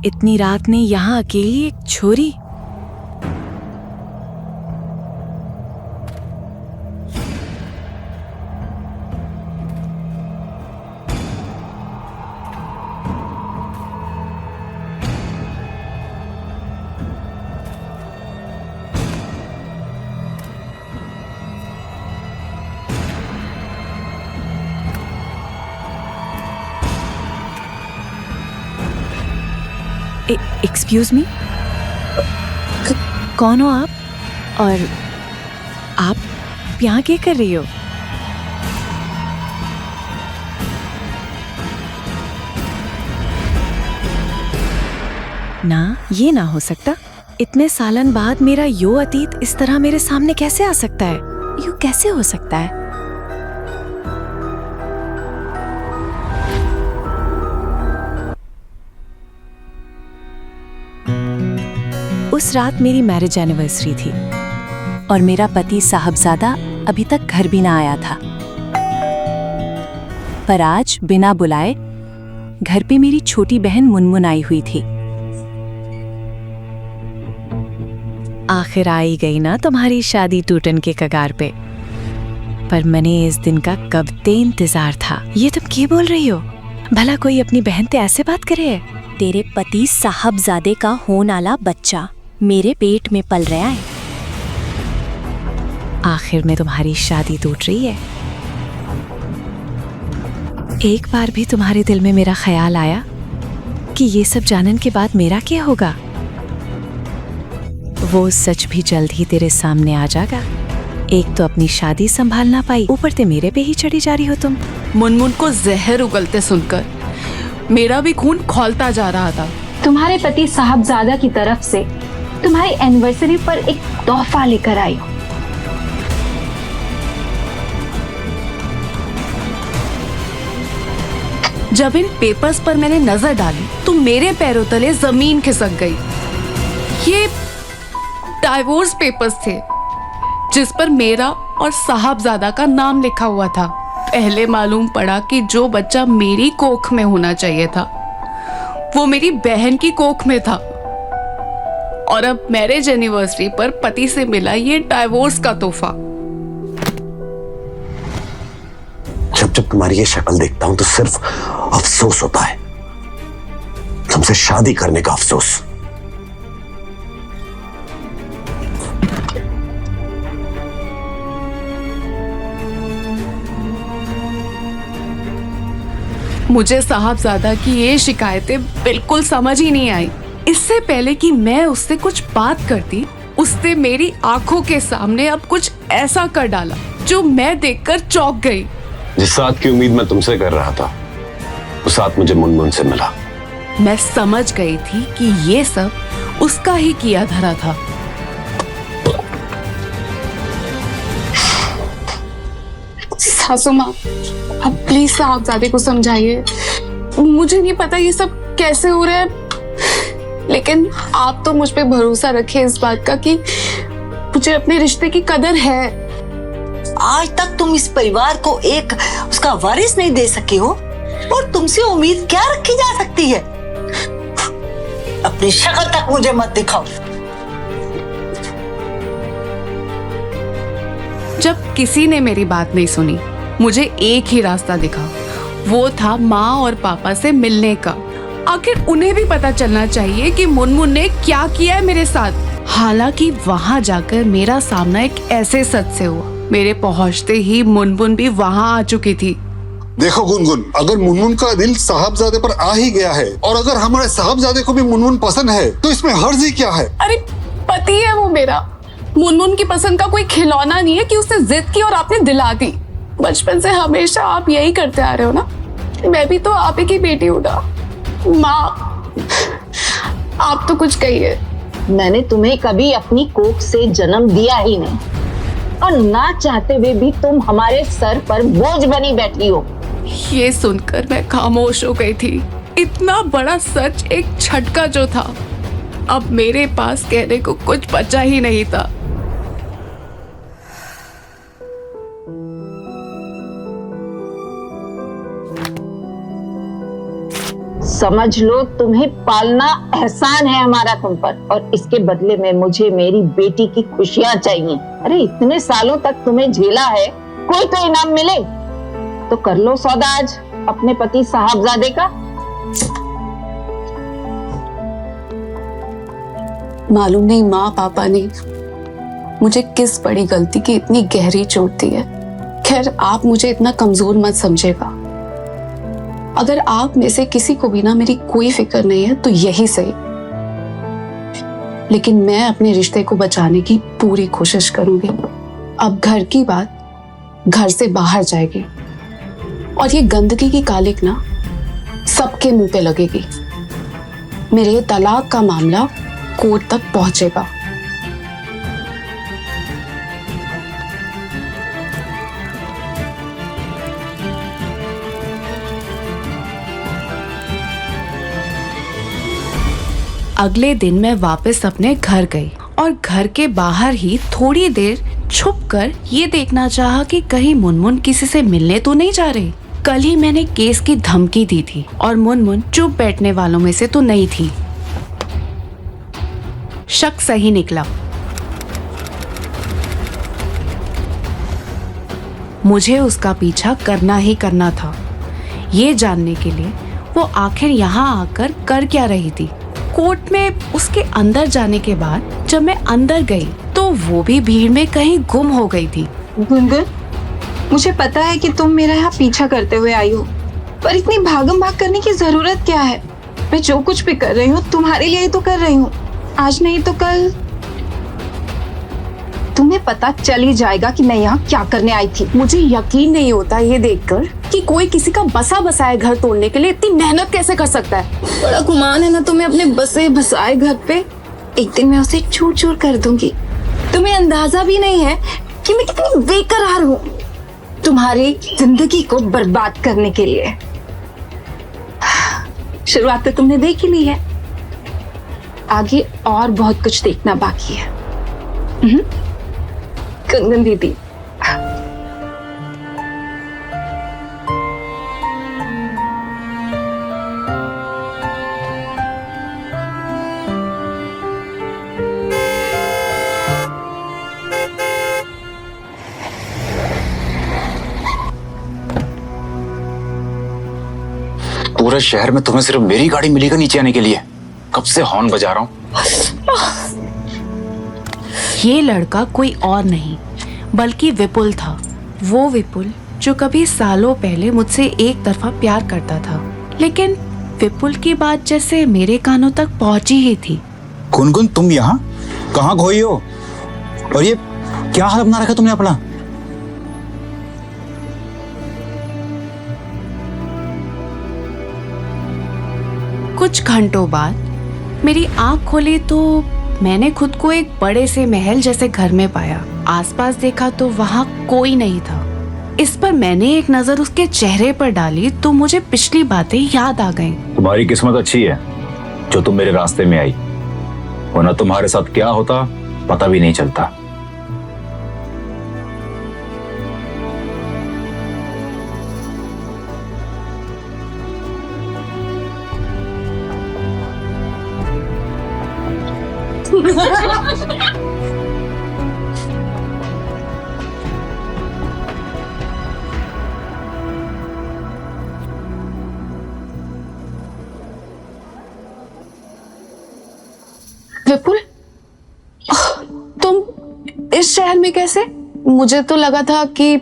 इतनी रात में यहाँ अकेली एक छोरी। एक्सक्यूज मी, कौन हो आप? और आप यहाँ क्या कर रही हो? ना, ये ना हो सकता। इतने सालन बाद मेरा यो अतीत इस तरह मेरे सामने कैसे आ सकता है? यू कैसे हो सकता है? उस रात मेरी मैरिज एनिवर्सरी थी और मेरा पति साहबजादा अभी तक घर भी ना आया था। पर आज बिना बुलाए घर पे मेरी छोटी बहन मुनमुन आई हुई थी। आखिर आई गई ना तुम्हारी शादी टूटन के कगार पे। पर मैंने इस दिन का कब ते इंतजार था। ये तुम क्या बोल रही हो? भला कोई अपनी बहन ते ऐसे बात करे? तेरे पति साहबजादे का होने वाला बच्चा मेरे पेट में पल रहा है। आखिर में तुम्हारी शादी टूट रही है। एक बार भी तुम्हारे दिल में मेरा ख्याल आया कि ये सब जानने के बाद मेरा क्या होगा? वो सच भी जल्द ही तेरे सामने आ जाएगा। एक तो अपनी शादी संभाल ना पाई, ऊपर से मेरे पे ही चढ़ी जा रही हो तुम। मुनमुन को जहर उगलते सुनकर मेरा भी खून खौलता जा रहा था। तुम्हारे पति साहबजादा की तरफ से तुम्हारी एनिवर्सरी पर एक तोहफा लेकर आई हूं। जब इन पेपर्स पर मैंने नजर डाली तो मेरे पैरों तले जमीन खिसक गई। ये डाइवोर्स पेपर्स थे जिस पर मेरा और साहबजादा का नाम लिखा हुआ था। पहले मालूम पड़ा कि जो बच्चा मेरी कोख में होना चाहिए था वो मेरी बहन की कोख में था। और अब मैरिज एनिवर्सरी पर पति से मिला ये डाइवोर्स का तोहफा। जब जब तुम्हारी ये शक्ल देखता हूं तो सिर्फ अफसोस होता है, तुमसे शादी करने का अफसोस। मुझे साहबजादा की ये शिकायतें बिल्कुल समझ ही नहीं आई। इससे पहले कि मैं उससे कुछ बात करती, उसने मेरी आंखों के सामने अब कुछ ऐसा कर डाला जो मैं देखकर चौंक गई। जिस साथ की उम्मीद मैं तुमसे कर रहा था वो साथ मुझे मुनमुन से मिला। मैं समझ गई थी कि ये सब उसका ही किया धरा था। सासू माँ, अब प्लीज साहबजादे को समझाइए। मुझे नहीं पता ये सब कैसे हो रहा है, लेकिन आप तो मुझ पे भरोसा रखे इस बात का कि मुझे अपने रिश्ते की कदर है। आज तक तुम इस परिवार को एक उसका वारिस नहीं दे सके हो और तुमसे उम्मीद क्या रखी जा सकती है? अपनी शक्ल तक मुझे मत दिखाओ। जब किसी ने मेरी बात नहीं सुनी, मुझे एक ही रास्ता दिखा, वो था माँ और पापा से मिलने का। आखिर उन्हें भी पता चलना चाहिए कि मुनमुन ने क्या किया है मेरे साथ। हालांकि वहां जाकर मेरा सामना एक ऐसे सच से हुआ, मेरे पहुंचते ही मुनमुन भी वहां आ चुकी थी। देखो गुनगुन, अगर मुनमुन का दिल साहबजादे पर आ ही गया है और अगर हमारे साहबजादे को भी मुनमुन पसंद है तो इसमें हर्ज ही क्या है? अरे पति है वो मेरा, मुनमुन की पसंद का कोई खिलौना नहीं है कि उसने जिद की और आपने दिला दी। बचपन से हमेशा आप यही करते आ रहे हो ना। मैं भी तो आप ही की बेटी हूँ ना। माँ, आप तो कुछ कहिए। मैंने तुम्हें कभी अपनी कोख से जन्म दिया ही नहीं और ना चाहते हुए भी तुम हमारे सर पर बोझ बनी बैठी हो। ये सुनकर मैं खामोश हो गई थी। इतना बड़ा सच एक झटका जो था, अब मेरे पास कहने को कुछ बचा ही नहीं था। समझ लो तुम्हें पालना एहसान है हमारा तुम पर, और इसके बदले में मुझे मेरी बेटी की खुशियां चाहिए। अरे इतने सालों तक तुम्हें झेला है, कोई तो इनाम मिले तो कर लो सौदा आज अपने पति साहबजादे का। मालूम नहीं माँ पापा ने मुझे किस बड़ी गलती की इतनी गहरी चोट दी है। खैर आप मुझे इतना कमजोर मत समझेगा। अगर आप में से किसी को भी ना मेरी कोई फिक्र नहीं है तो यही सही, लेकिन मैं अपने रिश्ते को बचाने की पूरी कोशिश करूंगी। अब घर की बात घर से बाहर जाएगी और ये गंदगी की कालिक ना सबके मुंह पे लगेगी। मेरे तलाक का मामला कोर्ट तक पहुंचेगा। अगले दिन मैं वापस अपने घर गई और घर के बाहर ही थोड़ी देर छुपकर ये देखना चाहा कि कहीं मुनमुन किसी से मिलने तो नहीं जा रही। कल ही मैंने केस की धमकी दी थी और मुनमुन चुप बैठने वालों में से तो नहीं थी। शक सही निकला। मुझे उसका पीछा करना ही करना था, ये जानने के लिए वो आखिर यहाँ आकर कर क्या रही थी। कोर्ट में उसके अंदर जाने के बाद जब मैं अंदर गई तो वो भी भीड़ में कहीं गुम हो गई थी। गुनगुन, मुझे पता है कि तुम मेरा यहाँ पीछा करते हुए आई हो, पर इतनी भागम भाग करने की जरूरत क्या है? मैं जो कुछ भी कर रही हूँ तुम्हारे लिए ही तो कर रही हूँ। आज नहीं तो कल तुम्हें पता चल ही जाएगा कि मैं यहाँ क्या करने आई थी। मुझे यकीन नहीं होता ये देखकर कि कोई किसी का बसा बसाया घर तोड़ने के लिए इतनी मेहनत कैसे कर सकता है। बड़ा गुमान है ना तुम्हें अपने बसे बसाए घर पे। एक दिन मैं उसे चूर चूर कर दूंगी। तुम्हें अंदाजा भी नहीं है कि मैं कितनी बेकरार हूँ तुम्हारी जिंदगी को बर्बाद करने के लिए। शुरुआत तो तुमने देख ही ली है, आगे और बहुत कुछ देखना बाकी है। गुनगुन दीदी, पूरे शहर में तुम्हें सिर्फ मेरी गाड़ी मिलेगा नीचे आने के लिए। कब से हॉर्न बजा रहा हूँ। ये लड़का कोई और नहीं बल्कि विपुल था। वो विपुल जो कभी सालों पहले मुझसे एक तरफा प्यार करता था, लेकिन विपुल की बात जैसे मेरे कानों तक पहुंची ही थी। गुनगुन, तुम यहाँ कहाँ खोई हो? और ये क्या हाल बना रखा तुमने अपना? कुछ घंटों बाद मेरी आंख खोली तो मैंने खुद को एक बड़े से महल जैसे घर में पाया। आसपास देखा तो वहाँ कोई नहीं था। इस पर मैंने एक नजर उसके चेहरे पर डाली तो मुझे पिछली बातें याद आ गईं। तुम्हारी किस्मत अच्छी है जो तुम मेरे रास्ते में आई, वरना तुम्हारे साथ क्या होता पता भी नहीं चलता। विपुल, तुम इस शहर में कैसे? मुझे तो लगा था कि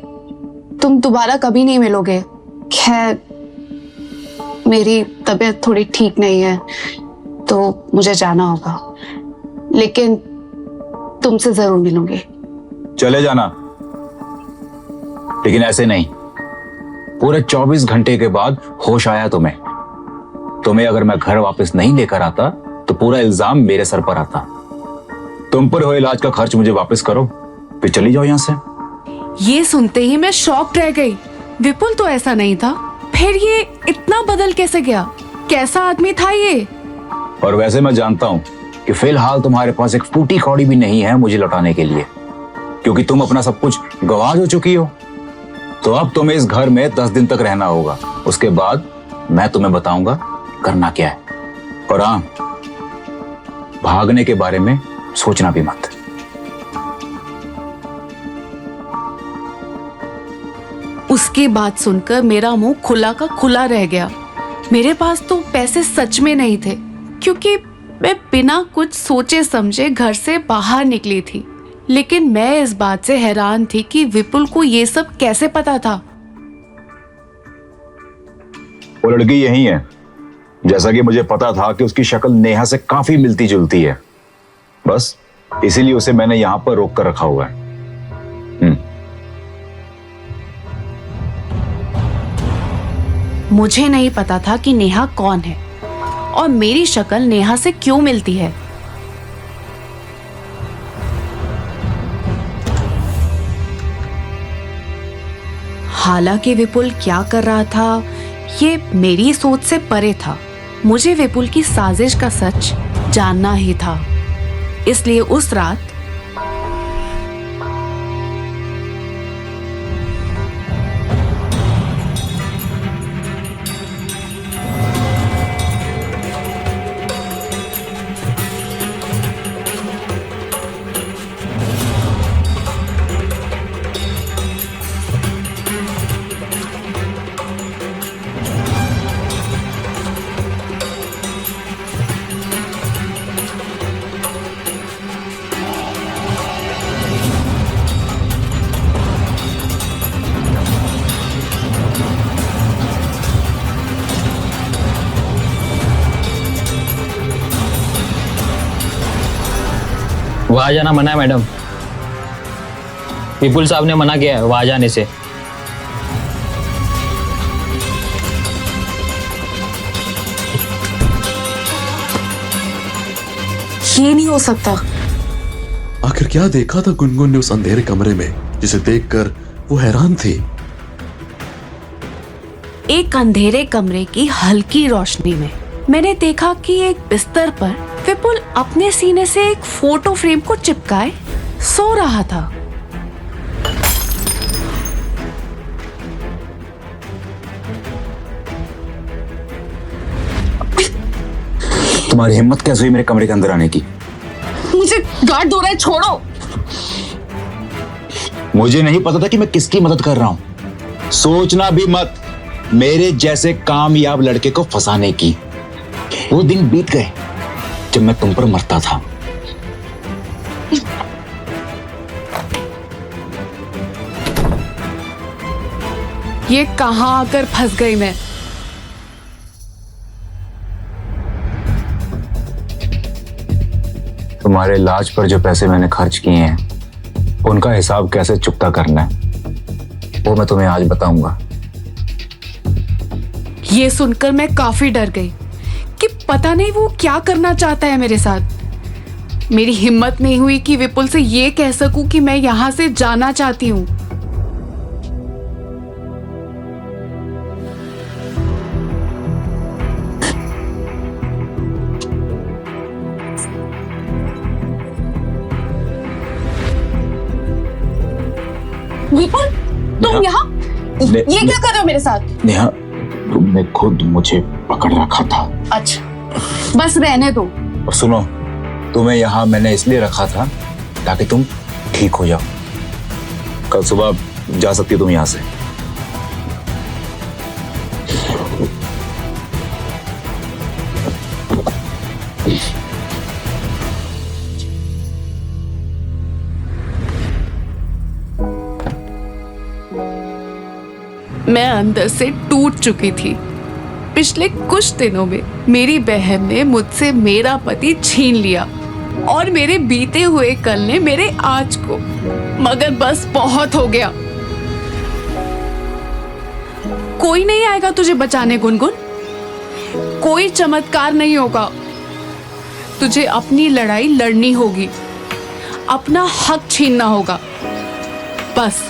तुम दोबारा कभी नहीं मिलोगे। खैर, मेरी तबीयत थोड़ी ठीक नहीं है तो मुझे जाना होगा, लेकिन तुमसे जरूर मिलूंगी। चले जाना, लेकिन ऐसे नहीं। पूरे 24 घंटे के बाद होश आया तुम्हें अगर मैं घर वापस नहीं लेकर आता तो पूरा इल्जाम मेरे सर पर आता। तुम पर हुए इलाज का खर्च मुझे वापस करो, फिर चली जाओ यहाँ से। ये सुनते ही मैं शॉक रह गई। विपुल तो ऐसा नहीं था, फिर ये इतना बदल कैसे गया? कैसा आदमी था ये? और वैसे मैं जानता हूँ कि फिलहाल तुम्हारे पास एक फूटी कौड़ी भी नहीं है मुझे लौटाने के लिए, क्योंकि तुम अपना सब कुछ गंवा हो चुकी हो। तो अब तुम्हें इस घर में 10 दिन तक रहना होगा। उसके बाद मैं तुम्हें बताऊंगा करना क्या है। और हाँ, भागने के बारे में सोचना भी मत। उसकी बात सुनकर मेरा मुंह खुला का खुला रह गया। मेरे पास तो पैसे सच में नहीं थे, क्योंकि मैं बिना कुछ सोचे समझे घर से बाहर निकली थी। लेकिन मैं इस बात से हैरान थी कि विपुल को ये सब कैसे पता था। वो लड़की यही है, जैसा कि मुझे पता था कि उसकी शक्ल नेहा से काफी मिलती जुलती है, बस इसीलिए उसे मैंने यहां पर रोक कर रखा हुआ है। मुझे नहीं पता था कि नेहा कौन है और मेरी शक्ल नेहा से क्यों मिलती है। हालांकि विपुल क्या कर रहा था ये मेरी सोच से परे था। मुझे विपुल की साजिश का सच जानना ही था। इसलिए उस रात वहां जाना मना है मैडम। विपुल साहब ने मना किया है वहां जाने से। ये नहीं हो सकता। आखिर क्या देखा था गुनगुन ने उस अंधेरे कमरे में, जिसे देखकर वो हैरान थी। एक अंधेरे कमरे की हल्की रोशनी में मैंने देखा कि एक बिस्तर पर विपुल अपने सीने से एक फोटो फ्रेम को चिपकाए सो रहा था। तुम्हारी हिम्मत कैसे हुई मेरे कमरे के अंदर आने की? मुझे गार्ड दो रहा है, छोड़ो। मुझे नहीं पता था कि मैं किसकी मदद कर रहा हूं। सोचना भी मत मेरे जैसे कामयाब लड़के को फंसाने की। वो दिन बीत गए जब मैं तुम पर मरता था। ये कहां आकर फंस गई मैं। तुम्हारे इलाज पर जो पैसे मैंने खर्च किए हैं उनका हिसाब कैसे चुकता करना है वो मैं तुम्हें आज बताऊंगा। ये सुनकर मैं काफी डर गई कि पता नहीं वो क्या करना चाहता है मेरे साथ। मेरी हिम्मत नहीं हुई कि विपुल से ये कह सकूं कि मैं यहां से जाना चाहती हूं। विपुल, तुम यहाँ ये क्या कर रहे हो मेरे साथ? नेहा, तुमने खुद मुझे पकड़ रखा था। अच्छा, बस रहने दो। और सुनो, तुम्हें यहाँ मैंने इसलिए रखा था ताकि तुम ठीक हो जाओ। कल सुबह जा सकती हो तुम यहाँ से। मैं अंदर से टूट चुकी थी। पिछले कुछ दिनों में मेरी बहन ने मुझसे मेरा पति छीन लिया और मेरे बीते हुए कल ने मेरे आज को। मगर बस बहुत हो गया। कोई नहीं आएगा तुझे बचाने गुनगुन। कोई चमत्कार नहीं होगा। तुझे अपनी लड़ाई लड़नी होगी, अपना हक छीनना होगा। बस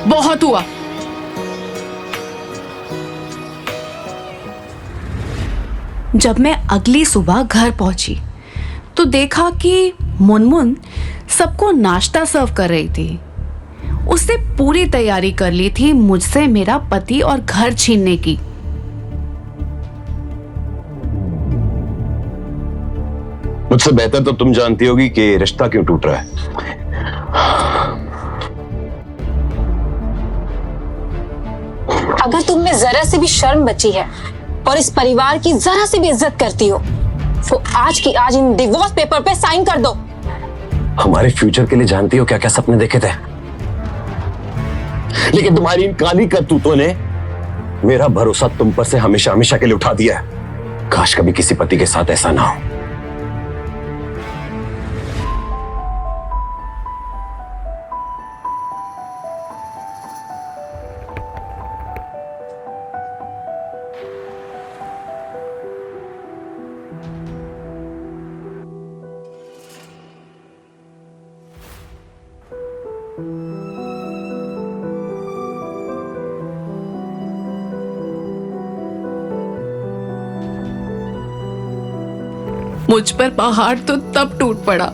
बहुत हुआ। जब मैं अगली सुबह घर पहुंची तो देखा कि मुनमुन सबको नाश्ता सर्व कर रही थी। उसने पूरी तैयारी कर ली थी मुझसे मेरा पति और घर छीनने की। मुझसे बेहतर तो तुम जानती होगी कि रिश्ता क्यों टूट रहा है। अगर तुम में जरा सी भी शर्म बची है और इस परिवार की जरा सी भी इज्जत करती हो तो आज की आज इन डिवोर्स पेपर पे साइन कर दो। हमारे फ्यूचर के लिए जानती हो क्या क्या सपने देखे थे, लेकिन तुम्हारी इन काली करतूतों ने मेरा भरोसा तुम पर से हमेशा हमेशा के लिए उठा दिया है। काश कभी किसी पति के साथ ऐसा ना हो। मुझ पर पहाड़ तो तब टूट पड़ा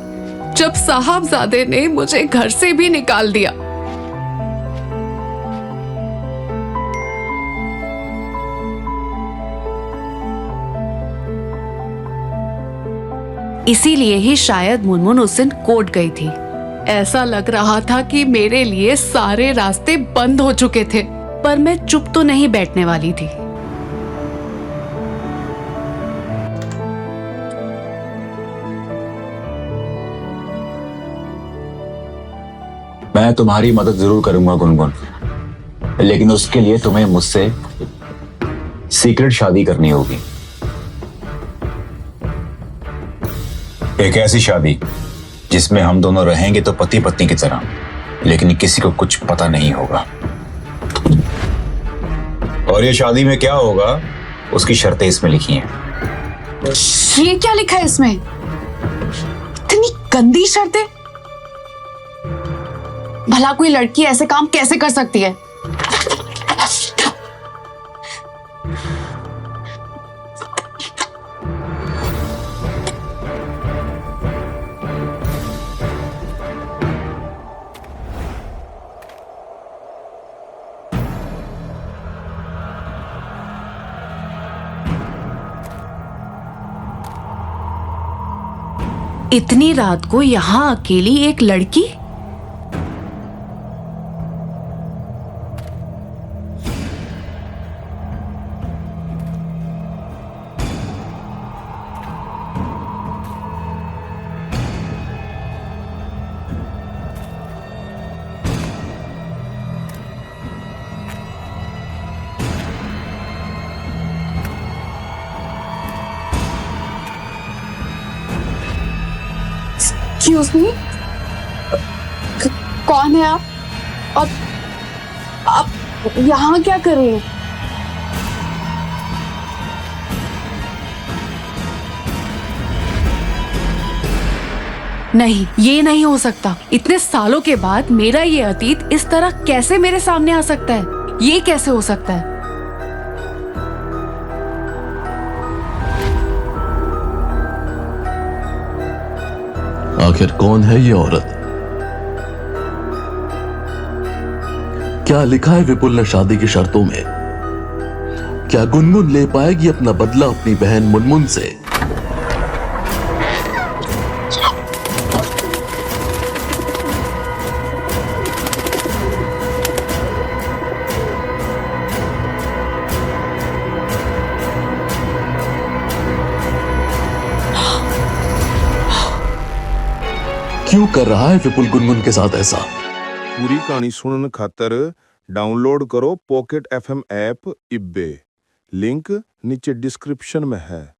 जब साहबजादे ने मुझे घर से भी निकाल दिया। इसीलिए ही शायद मुनमुन उस दिन कोर्ट गई थी। ऐसा लग रहा था कि मेरे लिए सारे रास्ते बंद हो चुके थे, पर मैं चुप तो नहीं बैठने वाली थी। मैं तुम्हारी मदद जरूर करूंगा गुनगुन, लेकिन उसके लिए तुम्हें मुझसे सीक्रेट शादी करनी होगी। एक ऐसी शादी जिसमें हम दोनों रहेंगे तो पति पत्नी की तरह, लेकिन किसी को कुछ पता नहीं होगा। और ये शादी में क्या होगा उसकी शर्तें इसमें लिखी हैं। ये क्या लिखा है इसमें? इतनी गंदी शर्तें। भला कोई लड़की ऐसे काम कैसे कर सकती है? इतनी रात को यहां अकेली एक लड़की? एक्सक्यूज मी, कौन है आप? और आप यहाँ क्या कर रही हैं? नहीं, ये नहीं हो सकता। इतने सालों के बाद मेरा ये अतीत इस तरह कैसे मेरे सामने आ सकता है? ये कैसे हो सकता है? आखिर कौन है ये औरत? क्या लिखा है विपुल ने शादी की शर्तों में? क्या गुनगुन ले पाएगी अपना बदला अपनी बहन मुनमुन से? क्यों कर रहा है विपुल गुनगुन के साथ ऐसा? पूरी कहानी सुनने खातर डाउनलोड करो पॉकेट FM ऐप इब्बे। लिंक नीचे डिस्क्रिप्शन में है।